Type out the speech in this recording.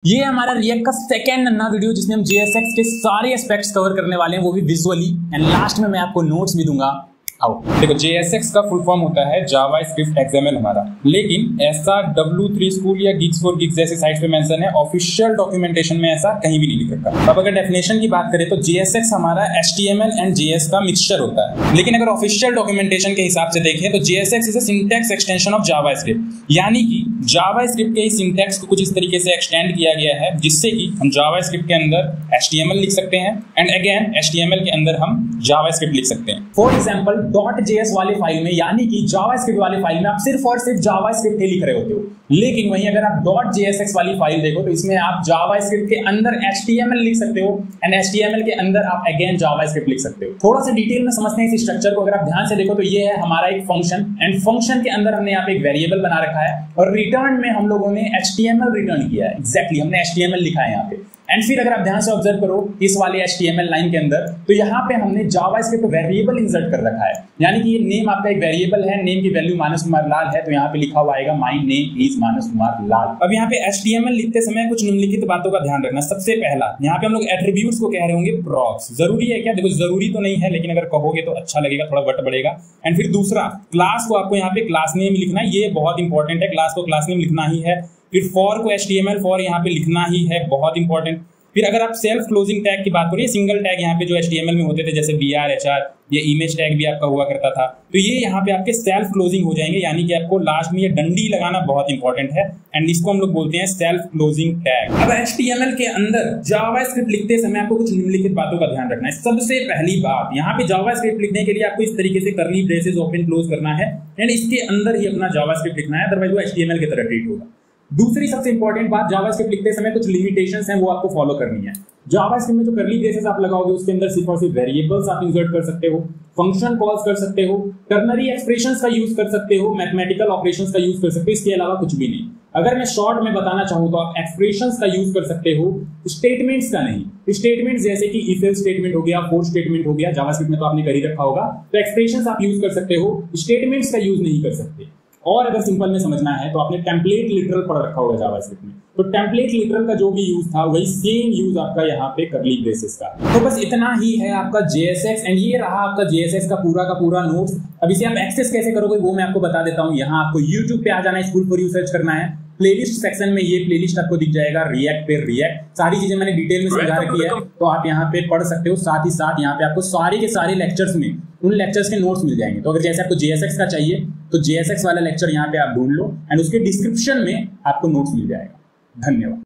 ये हमारा रिएक्ट का सेकंड नन्ना वीडियो जिसमें हम JSX के सारे एस्पेक्ट्स कवर करने वाले हैं, वो भी विजुअली, एंड लास्ट में मैं आपको नोट्स भी दूंगा। आओ देखो, JSX का फुल फॉर्म होता है जावास्क्रिप्ट XML हमारा, लेकिन ऐसा W3 स्कूल या Geeks for Geeks जैसी साइट्स पे मेंशन है, ऑफिशियल डॉक्यूमेंटेशन में ऐसा कहीं भी नहीं लिख रखा। अब अगर डेफिनेशन की बात करें तो JSX हमारा HTML एंड JS का मिक्सचर होता है, लेकिन अगर ऑफिशियल डॉक्यूमेंटेशन के हिसाब से देखें तो JSX is a syntax extension of JavaScript, यानी कि जावास्क्रिप्ट के सिंटैक्स को कुछ इस तरीके से एक्सटेंड किया गया है जिससे कि हम जावास्क्रिप्ट के अंदर HTML लिख सकते हैं एंड अगेन HTML के अंदर हम जावास्क्रिप्ट लिख सकते हैं। फॉर एग्जांपल .js वाले फाइल में, यानी कि जावास्क्रिप्ट वाले फाइल में आप सिर्फ और सिर्फ जावास्क्रिप्ट ही लिख रहे होते हो, लेकिन वहीं अगर आप .jsx वाली फाइल देखो तो इसमें आप जावास्क्रिप्ट के अंदर HTML लिख सकते हो एंड HTML के अंदर आप अगेन जावास्क्रिप्ट लिख सकते हो। थोड़ा सा डिटेल में समझते हैं इस स्ट्रक्चर को। अगर आप ध्यान से देखो तो ये है हमारा एक फंक्शन, एंड फंक्शन के अंदर हमने यहाँ पे एक वेरिएबल बना रखा है और रिटर्न में हम लोगों ने HTML रिटर्न किया है। एग्जैक्टली हमने HTML लिखा है यहाँ पे। एंड फिर अगर आप ध्यान से ऑब्जर्व करो इस वाले HTML लाइन के अंदर, तो यहाँ पे हमने जावास्क्रिप्ट वेरिएबल इंसर्ट कर रखा है, यानी कि ये नेम आपका एक वेरिएबल है, नेम की वैल्यू मानस कुमार लाल है, तो यहाँ पे लिखा हुआ आएगा माय नेम इज मानस कुमार लाल। अब यहाँ पे HTML लिखते समय कुछ निम्नलिखित बातों का ध्यान रखना। सबसे पहला, यहाँ पे हम लोग एट्रीब्यूट्स को कह रहे होंगे प्रॉक्स। जरूरी है क्या? देखो जरूरी तो नहीं है, लेकिन अगर कहोगे तो अच्छा लगेगा, थोड़ा वट बढ़ेगा। एंड फिर दूसरा, क्लास को आपको यहाँ पे क्लास नेम लिखना है, ये बहुत इंपॉर्टेंट है, क्लास को क्लास नेम लिखना ही है। फिर फॉर को HTML फॉर यहाँ पे लिखना ही है, बहुत इंपॉर्टेंट। फिर अगर आप सेल्फ क्लोजिंग टैग की बात करिए, सिंगल टैग यहाँ पे जो HTML में होते थे जैसे BR HR, ये इमेज टैग भी आपका हुआ करता था, तो ये यहाँ पे आपके सेल्फ क्लोजिंग हो जाएंगे, यानी कि आपको लास्ट में ये डंडी लगाना बहुत इंपॉर्टेंट है, एंड इसको हम लोग बोलते हैं सेल्फ क्लोजिंग टैग। अब HTML के अंदर जावास्क्रिप्ट लिखते समय आपको कुछ निम्नलिखित बातों का ध्यान रखना है। सबसे पहली बात, यहाँ पे जावास्क्रिप्ट लिखने के लिए आपको इस तरीके से कर्ली ब्रेसेस ओपन क्लोज करना है एंड इसके अंदर ही अपना जावास्क्रिप्ट लिखना है, अदरवाइज वो HTML की तरह ट्रीट होगा। दूसरी सबसे इंपॉर्टेंट बात, जावास्क्रिप्ट लिखते समय कुछ लिमिटेशंस हैं, वो आपको फॉलो करनी है। जावास्क्रिप्ट में जो कर्ली ब्रेसेस आप लगाओगे उसके अंदर सिर्फ और सिर्फ वेरिएबल्स आप इंसर्ट कर सकते हो, फंक्शन कॉल्स कर सकते हो, टर्नरी एक्सप्रेशंस का यूज कर सकते हो, मैथमेटिकल ऑपरेशंस का यूज कर सकते हो, इसके अलावा कुछ भी नहीं। अगर मैं शॉर्ट में बताना चाहूं तो आप एक्सप्रेशंस का यूज कर सकते हो, स्टेटमेंट्स का नहीं। स्टेटमेंट्स जैसे कि इफ एल्स स्टेटमेंट हो गया, फोर स्टेटमेंट हो गया, जावास्क्रिप्ट में तो आपने कर ही रखा होगा, तो एक्सप्रेशंस आप यूज कर सकते हो, स्टेटमेंट्स का यूज नहीं कर सकते। और अगर सिंपल में समझना है तो आपने टेम्पलेट लिटरल पढ़ रखा होगा जावास्क्रिप्ट में, तो टेम्पलेट लिटरल का जो भी यूज था वही सेम यूज आपका यहाँ पे कर्ली ब्रेसेस का। तो बस इतना ही है आपका JSX, एंड ये रहा आपका JSX का पूरा नोट्स। अब इसे आप एक्सेस कैसे करोगे वो मैं आपको बता देता हूँ। यहाँ आपको YouTube पे आ जाना है, स्कूल फॉर यू सर्च करना है, प्लेलिस्ट सेक्शन में ये प्लेलिस्ट आपको दिख जाएगा, रिएक्ट पे रिएक्ट, सारी चीजें मैंने डिटेल में समझा रखी है, तो आप यहाँ पे पढ़ सकते हो। साथ ही साथ यहाँ पे आपको सारे के सारे लेक्चर्स में उन लेक्चर्स के नोट्स मिल जाएंगे। तो अगर जैसे आपको JSX का चाहिए तो JSX वाला लेक्चर यहाँ पे आप ढूंढ लो एंड उसके डिस्क्रिप्शन में आपको नोट्स मिल जाएगा। धन्यवाद।